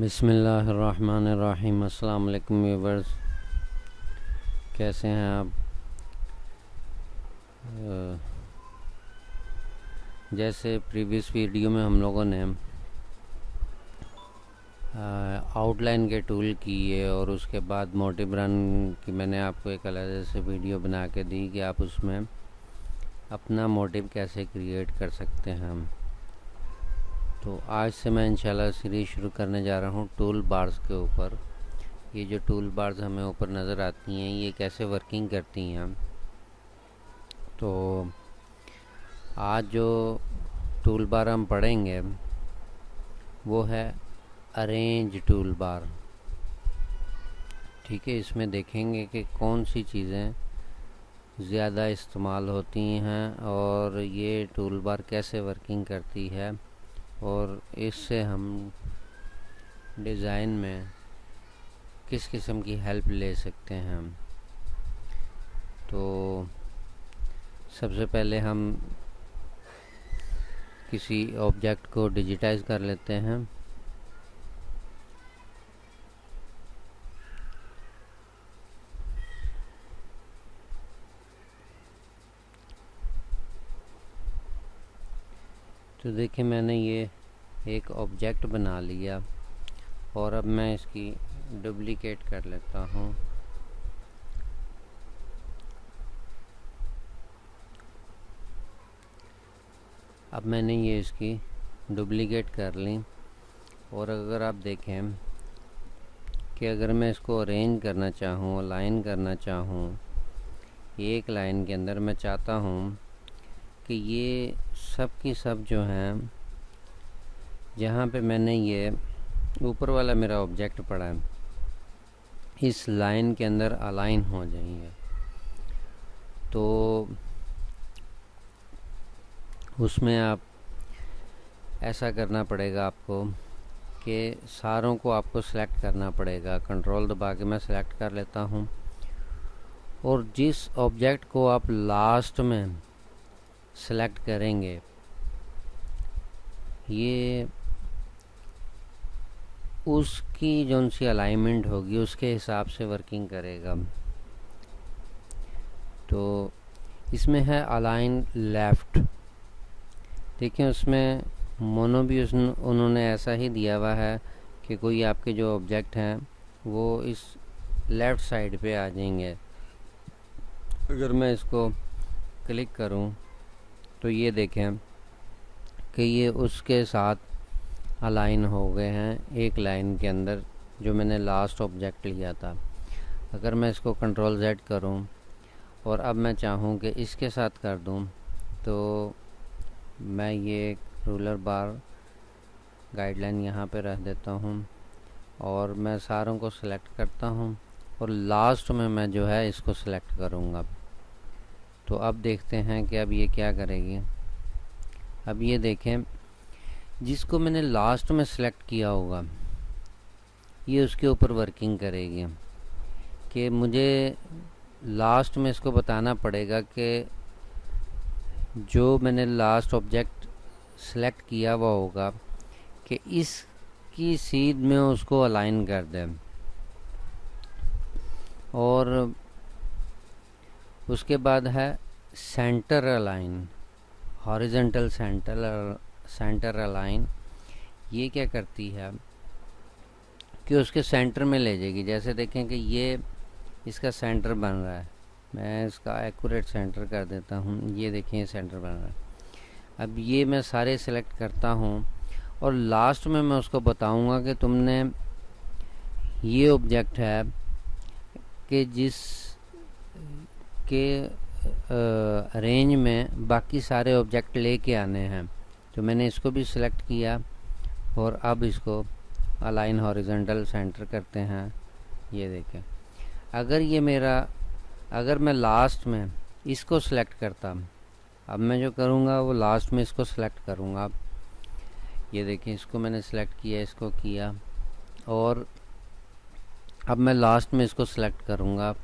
बिस्मिल्लाहिर्रहमानिर्रहीम। अस्सलाम वालेकुम व्यूअर्स, कैसे हैं आप? जैसे प्रीवियस वीडियो में हम लोगों ने आउटलाइन के टूल किए और उसके बाद मोटिव रन की मैंने आपको एक अलग से वीडियो बना के दी कि आप उसमें अपना मोटिव कैसे क्रिएट कर सकते हैं। तो आज से मैं इंशाल्लाह सीरीज़ शुरू करने जा रहा हूँ टूल बार्स के ऊपर। ये जो टूल बार्स हमें ऊपर नज़र आती हैं ये कैसे वर्किंग करती हैं। तो आज जो टूल बार हम पढ़ेंगे वो है अरेंज टूल बार। ठीक है, इसमें देखेंगे कि कौन सी चीज़ें ज़्यादा इस्तेमाल होती हैं और ये टूल बार कैसे वर्किंग करती है और इससे हम डिज़ाइन में किस किस्म की हेल्प ले सकते हैं। तो सबसे पहले हम किसी ऑब्जेक्ट को डिजिटाइज कर लेते हैं। तो देखिए मैंने ये एक ऑब्जेक्ट बना लिया और अब मैं इसकी डुप्लिकेट कर लेता हूँ। अब मैंने ये इसकी डुप्लिकेट कर ली और अगर आप देखें कि अगर मैं इसको अरेंज करना चाहूँ, अलाइन करना चाहूँ एक लाइन के अंदर, मैं चाहता हूँ कि ये सब की सब जो हैं जहाँ पे मैंने ये ऊपर वाला मेरा ऑब्जेक्ट पड़ा है इस लाइन के अंदर अलाइन हो जाएंगे। तो उसमें आप ऐसा करना पड़ेगा आपको कि सारों को आपको सेलेक्ट करना पड़ेगा। कंट्रोल दबा के मैं सेलेक्ट कर लेता हूँ और जिस ऑब्जेक्ट को आप लास्ट में सेलेक्ट करेंगे ये उसकी जो सी अलाइनमेंट होगी उसके हिसाब से वर्किंग करेगा। तो इसमें है अलाइन लेफ़्ट। देखिए उसमें मोनो भी उन्होंने ऐसा ही दिया हुआ है कि कोई आपके जो ऑब्जेक्ट हैं वो इस लेफ़्ट साइड पे आ जाएंगे। अगर मैं इसको क्लिक करूं तो ये देखें कि ये उसके साथ अलाइन हो गए हैं एक लाइन के अंदर जो मैंने लास्ट ऑब्जेक्ट लिया था। अगर मैं इसको कंट्रोल Z करूं और अब मैं चाहूं कि इसके साथ कर दूं तो मैं ये रूलर बार गाइडलाइन यहाँ पे रख देता हूँ और मैं सारों को सिलेक्ट करता हूँ और लास्ट में मैं जो है इसको सिलेक्ट करूँगा। तो अब देखते हैं कि अब ये क्या करेगी। अब ये देखें जिसको मैंने लास्ट में सेलेक्ट किया होगा ये उसके ऊपर वर्किंग करेगी कि मुझे लास्ट में इसको बताना पड़ेगा कि जो मैंने लास्ट ऑब्जेक्ट सेलेक्ट किया हुआ होगा कि इसकी सीध में उसको अलाइन कर दें। और उसके बाद है centre align, horizontal centre align. ये क्या करती है कि उसके सेंटर में ले जाएगी। जैसे देखें कि ये इसका सेंटर बन रहा है, मैं इसका एक्यूरेट सेंटर कर देता हूँ। ये देखें ये सेंटर बन रहा है। अब ये मैं सारे सिलेक्ट करता हूँ और लास्ट में मैं उसको बताऊँगा कि तुमने ये ऑब्जेक्ट है कि जिस के रेंज में बाकी सारे ऑब्जेक्ट लेके आने हैं। तो मैंने इसको भी सिलेक्ट किया और अब इसको अलाइन हॉरिजॉन्टल सेंटर करते हैं। ये देखें अगर मैं लास्ट में इसको सिलेक्ट करता, अब मैं जो करूँगा वो लास्ट में इसको सिलेक्ट करूँगा। ये देखें इसको मैंने सिलेक्ट किया, इसको किया और अब मैं लास्ट में इसको सिलेक्ट करूँगा।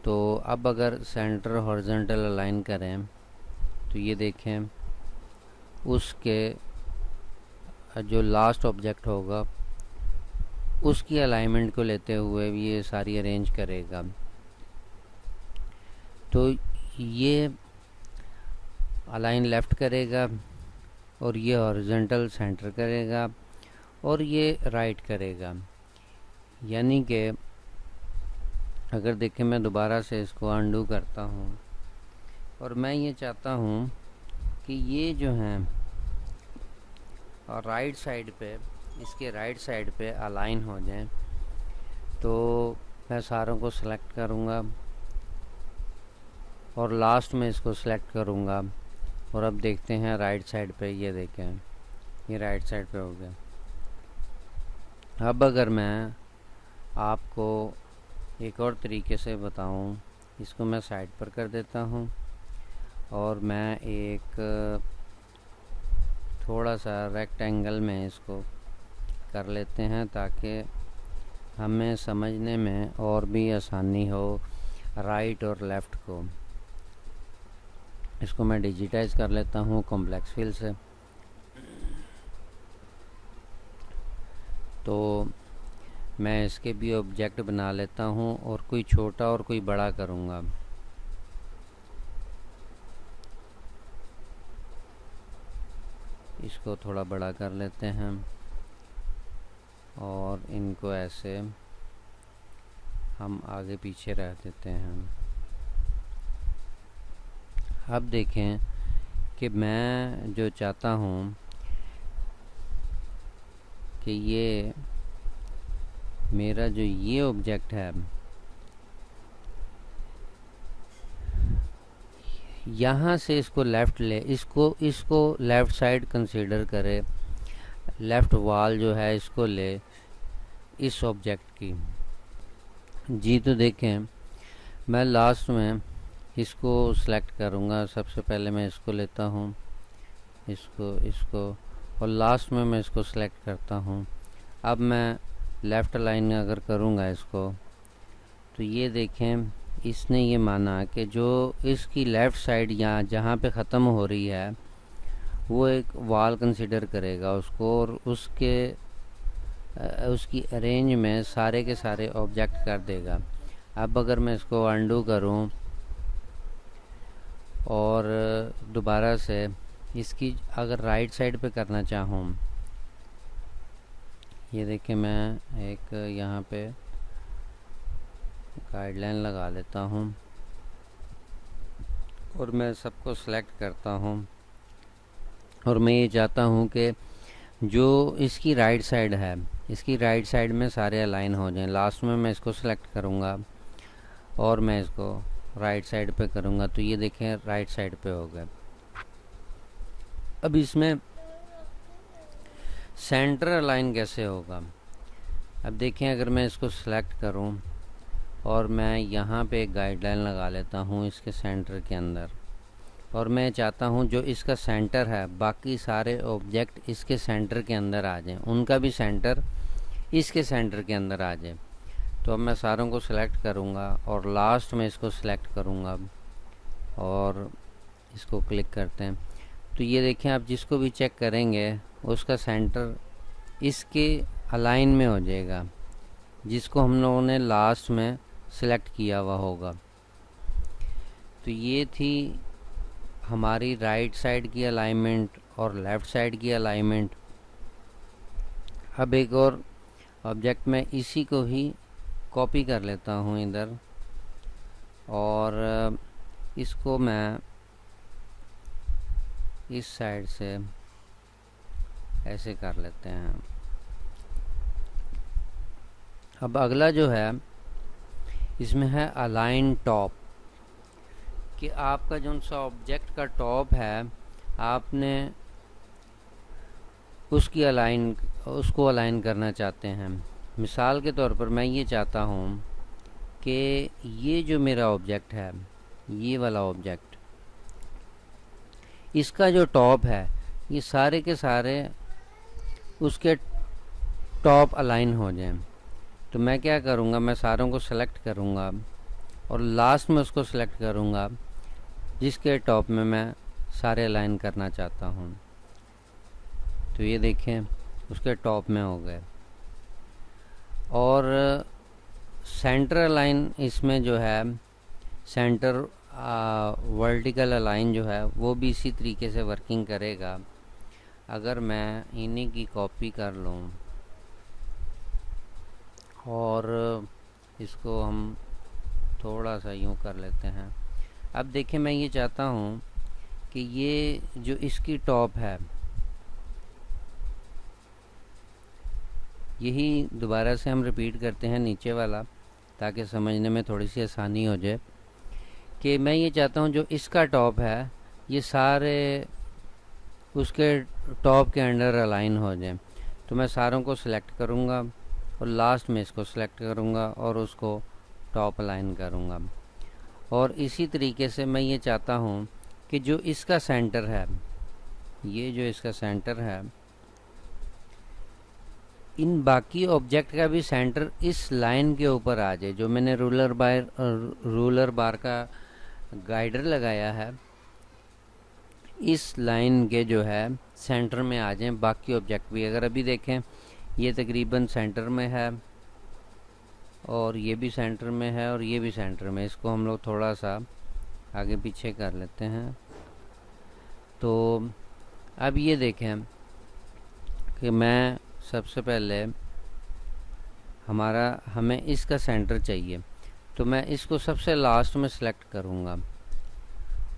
तो अब अगर सेंटर हॉरिजॉन्टल अलाइन करें तो ये देखें उसके जो लास्ट ऑब्जेक्ट होगा उसकी अलाइनमेंट को लेते हुए ये सारी अरेंज करेगा। तो ये अलाइन लेफ़्ट करेगा और ये हॉरिजॉन्टल सेंटर करेगा और ये राइट करेगा। यानी कि अगर देखें, मैं दोबारा से इसको अनडू करता हूँ और मैं ये चाहता हूँ कि ये जो हैं और राइट साइड पे, इसके राइट साइड पे अलाइन हो जाएं, तो मैं सारों को सेलेक्ट करूँगा और लास्ट में इसको सेलेक्ट करूँगा और अब देखते हैं राइट साइड पे, ये देखें ये राइट साइड पे हो गया। अब अगर मैं आपको एक और तरीके से बताऊं, इसको मैं साइड पर कर देता हूं और मैं एक थोड़ा सा रेक्टेंगल में इसको कर लेते हैं ताकि हमें समझने में और भी आसानी हो राइट और लेफ़्ट को। इसको मैं डिजिटाइज कर लेता हूँ कॉम्प्लेक्स फिल से। तो मैं इसके भी ऑब्जेक्ट बना लेता हूँ और कोई छोटा और कोई बड़ा करूँगा। इसको थोड़ा बड़ा कर लेते हैं और इनको ऐसे हम आगे पीछे रह देते हैं। अब देखें कि मैं जो चाहता हूँ कि ये मेरा जो ये ऑब्जेक्ट है, यहाँ से इसको लेफ़्ट ले, इसको लेफ़्ट साइड कंसीडर करे, लेफ़्ट वॉल जो है इसको ले इस ऑब्जेक्ट की जी। तो देखें, मैं लास्ट में इसको सेलेक्ट करूँगा। सबसे पहले मैं इसको लेता हूँ, इसको और लास्ट में मैं इसको सेलेक्ट करता हूँ। अब मैं लेफ़्ट लाइन अगर करूँगा इसको, तो ये देखें इसने ये माना कि जो इसकी लेफ़्ट साइड यहाँ जहाँ पे ख़त्म हो रही है वो एक वॉल कंसीडर करेगा उसको और उसकी अरेंज में सारे के सारे ऑब्जेक्ट कर देगा। अब अगर मैं इसको अनडू करूँ और दोबारा से इसकी अगर राइट साइड पे करना चाहूँ, ये देखिए मैं एक यहाँ पे गाइडलाइन लगा लेता हूँ और मैं सबको सेलेक्ट करता हूँ और मैं ये चाहता हूँ कि जो इसकी राइट साइड है, इसकी राइट साइड में सारे अलाइन हो जाएं। लास्ट में मैं इसको सेलेक्ट करूँगा और मैं इसको राइट साइड पे करूँगा, तो ये देखें राइट साइड पे हो गए। अब इसमें सेंटर अलाइन कैसे होगा? अब देखें, अगर मैं इसको सेलेक्ट करूं और मैं यहाँ पे एक गाइडलाइन लगा लेता हूँ इसके सेंटर के अंदर और मैं चाहता हूँ जो इसका सेंटर है बाकी सारे ऑब्जेक्ट इसके सेंटर के अंदर आ जाएं, उनका भी सेंटर इसके सेंटर के अंदर आ जाए। तो अब मैं सारों को सिलेक्ट करूँगा और लास्ट में इसको सिलेक्ट करूँगा और इसको क्लिक करते हैं। तो ये देखें, आप जिसको भी चेक करेंगे उसका सेंटर इसके अलाइन में हो जाएगा जिसको हम लोगों ने लास्ट में सिलेक्ट किया हुआ होगा। तो ये थी हमारी राइट साइड की अलाइनमेंट और लेफ़्ट साइड की अलाइनमेंट। अब एक और ऑब्जेक्ट में इसी को ही कॉपी कर लेता हूँ इधर और इसको मैं इस साइड से ऐसे कर लेते हैं। अब अगला जो है इसमें है अलाइन टॉप, कि आपका जो सा ऑब्जेक्ट का टॉप है आपने उसको अलाइन करना चाहते हैं। मिसाल के तौर पर मैं ये चाहता हूँ कि ये जो मेरा ऑब्जेक्ट है, ये वाला ऑब्जेक्ट, इसका जो टॉप है ये सारे के सारे उसके टॉप अलाइन हो जाएं। तो मैं क्या करूँगा, मैं सारों को सेलेक्ट करूँगा और लास्ट में उसको सेलेक्ट करूँगा जिसके टॉप में मैं सारे अलाइन करना चाहता हूँ। तो ये देखें उसके टॉप में हो गए। और सेंटर अलाइन इसमें जो है सेंटर वर्टिकल अलाइन जो है वो भी इसी तरीके से वर्किंग करेगा। अगर मैं इन्हीं की कॉपी कर लूँ और इसको हम थोड़ा सा यूँ कर लेते हैं। अब देखिए मैं ये चाहता हूँ कि ये जो इसकी टॉप है यही दोबारा से हम रिपीट करते हैं नीचे वाला, ताकि समझने में थोड़ी सी आसानी हो जाए। कि मैं ये चाहता हूँ जो इसका टॉप है ये सारे उसके टॉप के अंडर अलाइन हो जाए। तो मैं सारों को सिलेक्ट करूँगा और लास्ट में इसको सिलेक्ट करूँगा और उसको टॉप अलाइन करूँगा। और इसी तरीके से मैं ये चाहता हूँ कि जो इसका सेंटर है, ये जो इसका सेंटर है, इन बाकी ऑब्जेक्ट का भी सेंटर इस लाइन के ऊपर आ जाए। जो मैंने रूलर बार का गाइडर लगाया है, इस लाइन के जो है सेंटर में आ जाएं बाकी ऑब्जेक्ट भी। अगर अभी देखें ये तकरीबन सेंटर में है और ये भी सेंटर में है और ये भी सेंटर में। इसको हम लोग थोड़ा सा आगे पीछे कर लेते हैं। तो अब ये देखें कि मैं सबसे पहले हमें इसका सेंटर चाहिए, तो मैं इसको सबसे लास्ट में सेलेक्ट करूँगा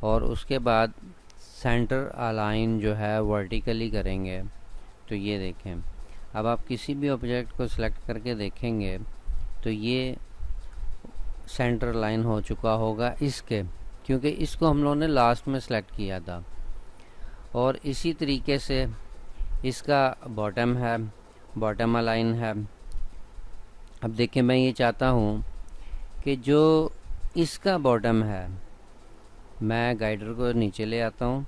और उसके बाद सेंटर अलाइन जो है वर्टिकली करेंगे। तो ये देखें, अब आप किसी भी ऑब्जेक्ट को सिलेक्ट करके देखेंगे तो ये सेंटर लाइन हो चुका होगा इसके, क्योंकि इसको हम लोगों ने लास्ट में सेलेक्ट किया था। और इसी तरीके से इसका बॉटम है, बॉटम अलाइन है। अब देखिए मैं ये चाहता हूँ कि जो इसका बॉटम है, मैं गाइडर को नीचे ले आता हूँ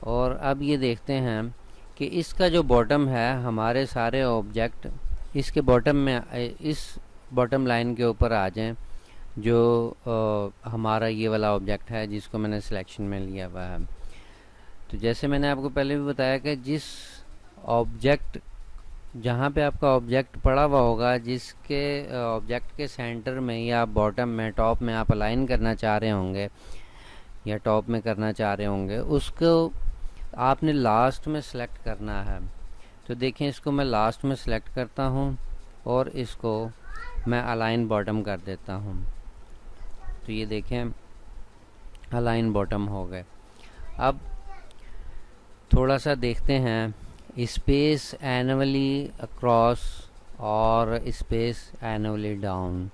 और अब ये देखते हैं कि इसका जो बॉटम है, हमारे सारे ऑब्जेक्ट इसके बॉटम में, इस बॉटम लाइन के ऊपर आ जाएं, जो हमारा ये वाला ऑब्जेक्ट है जिसको मैंने सिलेक्शन में लिया हुआ है। तो जैसे मैंने आपको पहले भी बताया कि जिस ऑब्जेक्ट, जहाँ पे आपका ऑब्जेक्ट पड़ा हुआ होगा, जिसके ऑब्जेक्ट के सेंटर में या बॉटम में, टॉप में आप अलाइन करना चाह रहे होंगे या टॉप में करना चाह रहे होंगे, उसको आपने लास्ट में सेलेक्ट करना है। तो देखें इसको मैं लास्ट में सेलेक्ट करता हूँ और इसको मैं अलाइन बॉटम कर देता हूँ। तो ये देखें अलाइन बॉटम हो गए। अब थोड़ा सा देखते हैं स्पेस एनुअली अक्रॉस और स्पेस एनुअली डाउन।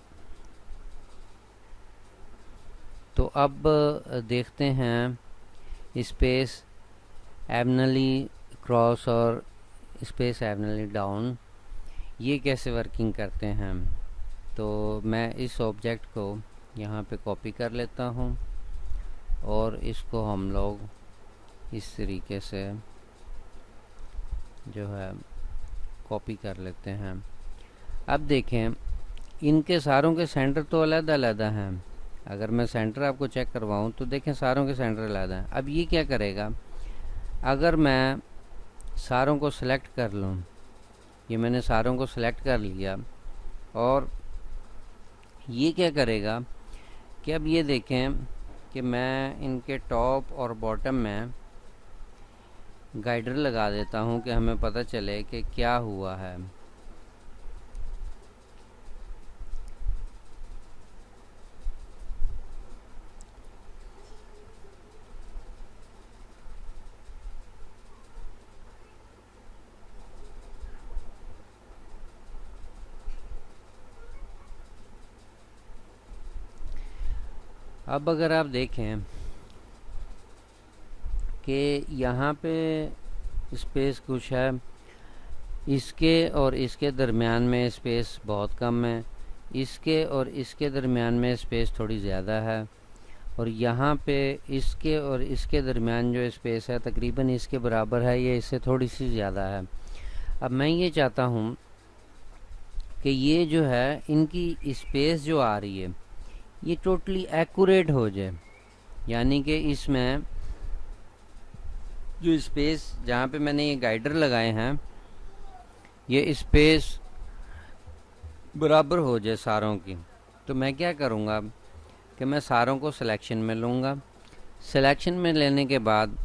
तो अब देखते हैं स्पेस एनुअली क्रॉस और स्पेस एनुअली डाउन ये कैसे वर्किंग करते हैं। तो मैं इस ऑब्जेक्ट को यहाँ पे कॉपी कर लेता हूँ और इसको हम लोग इस तरीके से जो है कॉपी कर लेते हैं। अब देखें इनके सारों के सेंटर तो अलग-अलग हैं। अगर मैं सेंटर आपको चेक करवाऊँ तो देखें सारों के सेंटर अलग हैं। अब ये क्या करेगा, अगर मैं सारों को सिलेक्ट कर लूँ, ये मैंने सारों को सिलेक्ट कर लिया, और ये क्या करेगा कि अब ये देखें कि मैं इनके टॉप और बॉटम में गाइडर लगा देता हूँ कि हमें पता चले कि क्या हुआ है। अब अगर आप देखें कि यहाँ पे स्पेस कुछ है, इसके और इसके दरमियान में स्पेस बहुत कम है, इसके और इसके दरमियान में स्पेस थोड़ी ज़्यादा है, और यहाँ पे इसके और इसके दरमियान जो स्पेस है तकरीबन इसके बराबर है, ये इससे थोड़ी सी ज़्यादा है। अब मैं ये चाहता हूँ कि ये जो है इनकी स्पेस जो आ रही है ये टोटली एक्यूरेट हो जाए, यानी कि इसमें जो स्पेस जहाँ पे मैंने ये गाइडर लगाए हैं ये स्पेस बराबर हो जाए सारों की। तो मैं क्या करूँगा कि मैं सारों को सिलेक्शन में लूँगा। सिलेक्शन में लेने के बाद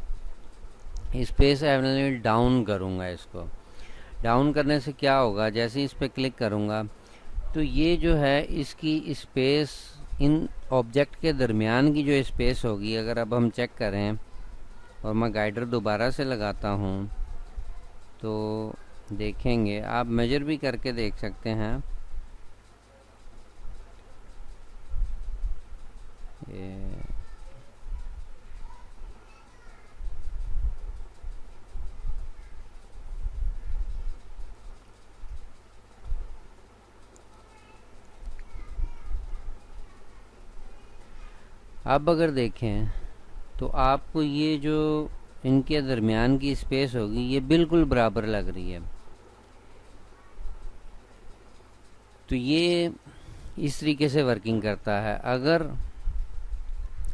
स्पेस एवेलेबल डाउन करूँगा। इसको डाउन करने से क्या होगा, जैसे ही इस पर क्लिक करूँगा तो ये जो है इसकी स्पेस, इन ऑब्जेक्ट के दरमियान की जो स्पेस होगी, अगर अब हम चेक करें और मैं गाइडर दोबारा से लगाता हूँ तो देखेंगे, आप मेजर भी करके देख सकते हैं। अब अगर देखें तो आपको ये जो इनके दरमियान की स्पेस होगी ये बिल्कुल बराबर लग रही है। तो ये इस तरीके से वर्किंग करता है। अगर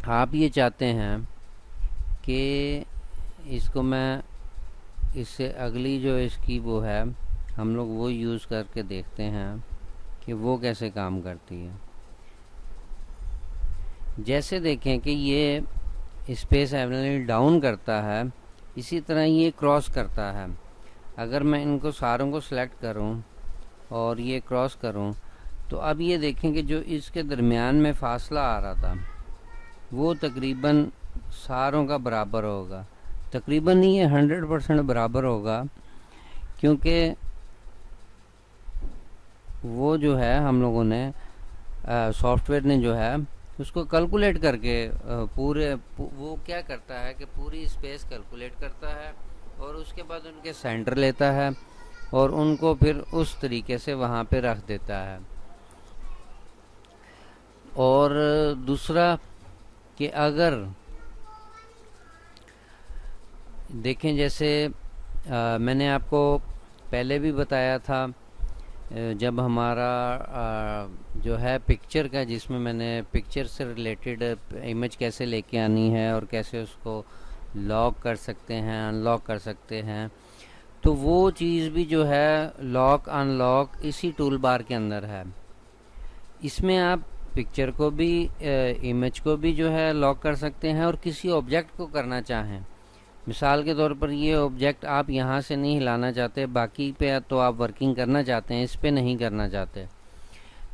आप ये चाहते हैं कि इसको मैं इससे अगली जो इसकी वो है, हम लोग वो यूज़ करके देखते हैं कि वो कैसे काम करती है। जैसे देखें कि ये स्पेस एवेलेबल डाउन करता है, इसी तरह ये क्रॉस करता है। अगर मैं इनको सारों को सिलेक्ट करूं और ये क्रॉस करूं तो अब ये देखें कि जो इसके दरमियान में फासला आ रहा था वो तकरीबन सारों का बराबर होगा। तकरीबन नहीं, ये 100% बराबर होगा, क्योंकि वो जो है हम लोगों ने सॉफ्टवेयर ने जो है उसको कैलकुलेट करके वो क्या करता है कि पूरी स्पेस कैलकुलेट करता है और उसके बाद उनके सेंटर लेता है और उनको फिर उस तरीके से वहाँ पे रख देता है। और दूसरा कि अगर देखें, जैसे मैंने आपको पहले भी बताया था, जब हमारा जो है पिक्चर का, जिसमें मैंने पिक्चर से रिलेटेड इमेज कैसे लेके आनी है और कैसे उसको लॉक कर सकते हैं, अनलॉक कर सकते हैं, तो वो चीज़ भी जो है लॉक अनलॉक इसी टूल बार के अंदर है। इसमें आप पिक्चर को भी इमेज को भी जो है लॉक कर सकते हैं और किसी ऑब्जेक्ट को करना चाहें। मिसाल के तौर पर ये ऑब्जेक्ट आप यहाँ से नहीं हिलाना चाहते, बाकी पे तो आप वर्किंग करना चाहते हैं, इस पे नहीं करना चाहते,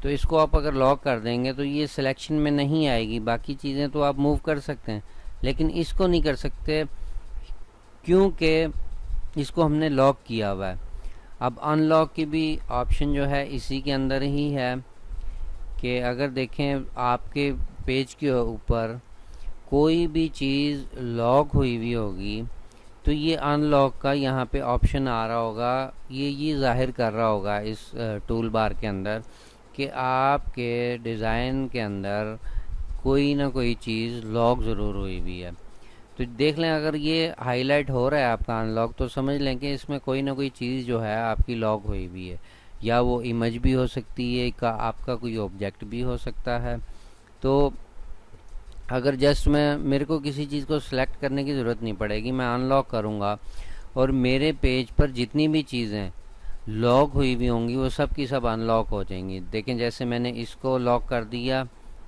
तो इसको आप अगर लॉक कर देंगे तो ये सिलेक्शन में नहीं आएगी। बाकी चीज़ें तो आप मूव कर सकते हैं लेकिन इसको नहीं कर सकते, क्योंकि इसको हमने लॉक किया हुआ है। अब अनलॉक की भी ऑप्शन जो है इसी के अंदर ही है कि अगर देखें आपके पेज के ऊपर कोई भी चीज़ लॉक हुई हुई होगी तो ये अनलॉक का यहाँ पे ऑप्शन आ रहा होगा, ये ज़ाहिर कर रहा होगा इस टूल बार के अंदर कि आपके डिज़ाइन के अंदर कोई ना कोई चीज़ लॉक ज़रूर हुई हुई है। तो देख लें, अगर ये हाईलाइट हो रहा है आपका अनलॉक तो समझ लें कि इसमें कोई ना कोई चीज़ जो है आपकी लॉक हुई हुई है, या वो इमेज भी हो सकती है, का आपका कोई ऑब्जेक्ट भी हो सकता है। तो अगर जस्ट मेरे को किसी चीज़ को सिलेक्ट करने की ज़रूरत नहीं पड़ेगी, मैं अनलॉक करूँगा और मेरे पेज पर जितनी भी चीज़ें लॉक हुई हुई होंगी वो सब की सब अनलॉक हो जाएंगी। देखें, जैसे मैंने इसको लॉक कर दिया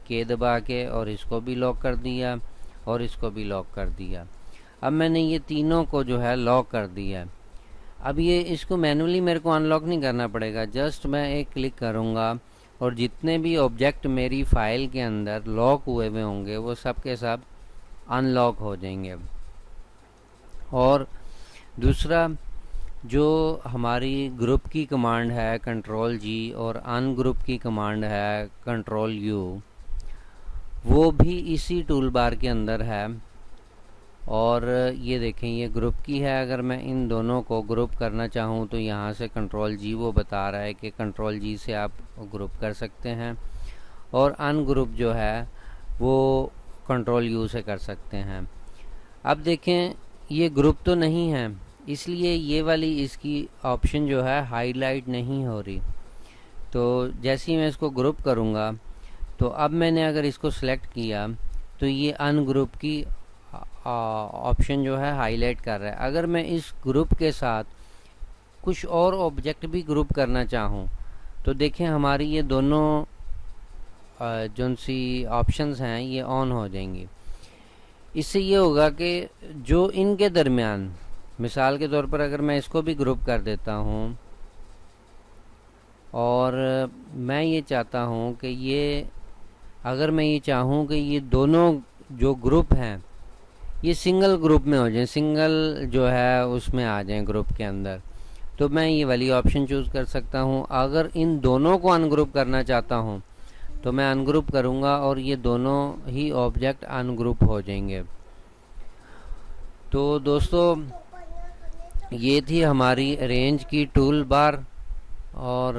के दबा के, और इसको भी लॉक कर दिया और इसको भी लॉक कर दिया। अब मैंने ये तीनों को जो है लॉक कर दिया। अब ये इसको मैनुअली मेरे को अनलॉक नहीं करना पड़ेगा, जस्ट मैं एक क्लिक करूँगा और जितने भी ऑब्जेक्ट मेरी फ़ाइल के अंदर लॉक हुए हुए होंगे वो सब के सब अनलॉक हो जाएंगे। और दूसरा, जो हमारी ग्रुप की कमांड है Ctrl+G और अनग्रुप की कमांड है Ctrl+U, वो भी इसी टूल बार के अंदर है। और ये देखें, ये ग्रुप की है। अगर मैं इन दोनों को ग्रुप करना चाहूँ तो यहाँ से Ctrl+G वो बता रहा है कि Ctrl+G से आप ग्रुप कर सकते हैं, और अनग्रुप जो है वो Ctrl+U से कर सकते हैं। अब देखें, ये ग्रुप तो नहीं है, इसलिए ये वाली इसकी ऑप्शन जो है हाईलाइट नहीं हो रही। तो जैसे ही मैं इसको ग्रुप करूँगा तो अब मैंने अगर इसको सिलेक्ट किया तो ये अनग्रुप की ऑप्शन जो है हाईलाइट कर रहा है। अगर मैं इस ग्रुप के साथ कुछ और ऑब्जेक्ट भी ग्रुप करना चाहूँ तो देखें हमारी ये दोनों जो सी ऑप्शंस हैं ये ऑन हो जाएंगी। इससे ये होगा कि जो इनके दरमियान, मिसाल के तौर पर अगर मैं इसको भी ग्रुप कर देता हूँ और मैं ये चाहता हूँ कि ये, अगर मैं ये चाहूँ कि ये दोनों जो ग्रुप हैं ये सिंगल ग्रुप में हो जाएं, सिंगल जो है उसमें आ जाएं ग्रुप के अंदर, तो मैं ये वाली ऑप्शन चूज़ कर सकता हूँ। अगर इन दोनों को अनग्रुप करना चाहता हूँ तो मैं अनग्रुप करूँगा और ये दोनों ही ऑब्जेक्ट अनग्रुप हो जाएंगे। तो दोस्तों ये थी हमारी रेंज की टूल बार, और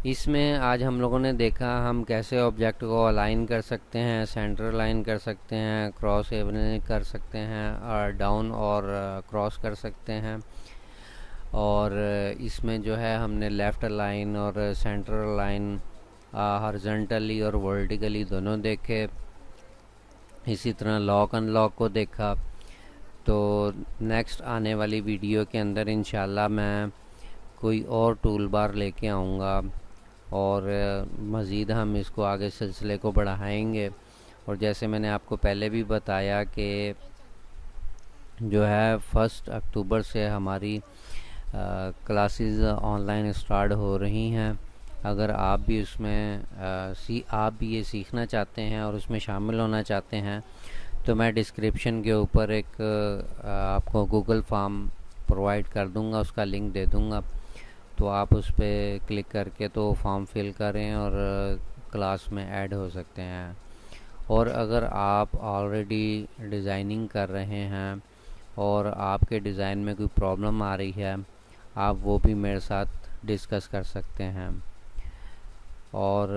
इसमें आज हम लोगों ने देखा हम कैसे ऑब्जेक्ट को अलाइन कर सकते हैं, सेंटर अलाइन कर सकते हैं, क्रॉस एबन कर सकते हैं, और डाउन और क्रॉस कर सकते हैं। और इसमें जो है हमने लेफ़्ट अलाइन और सेंटर अलाइन हॉरिजॉन्टली और वर्टिकली दोनों देखे। इसी तरह लॉक अनलॉक को देखा। तो नेक्स्ट आने वाली वीडियो के अंदर इंशाल्लाह मैं कोई और टूल बार लेके आऊँगा और मज़ीद हम इसको आगे सिलसिले को बढ़ाएंगे। और जैसे मैंने आपको पहले भी बताया कि जो है 1 अक्टूबर से हमारी क्लासेस ऑनलाइन स्टार्ट हो रही हैं। अगर आप भी उसमें आप भी ये सीखना चाहते हैं और उसमें शामिल होना चाहते हैं तो मैं डिस्क्रिप्शन के ऊपर एक आपको गूगल फॉर्म प्रोवाइड कर दूंगा, उसका लिंक दे दूंगा, तो आप उस पर क्लिक करके तो फॉर्म फिल करें और क्लास में ऐड हो सकते हैं। और अगर आप ऑलरेडी डिज़ाइनिंग कर रहे हैं और आपके डिज़ाइन में कोई प्रॉब्लम आ रही है, आप वो भी मेरे साथ डिस्कस कर सकते हैं। और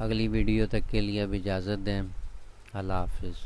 अगली वीडियो तक के लिए अब इजाज़त दें। अल्लाह हाफिज़।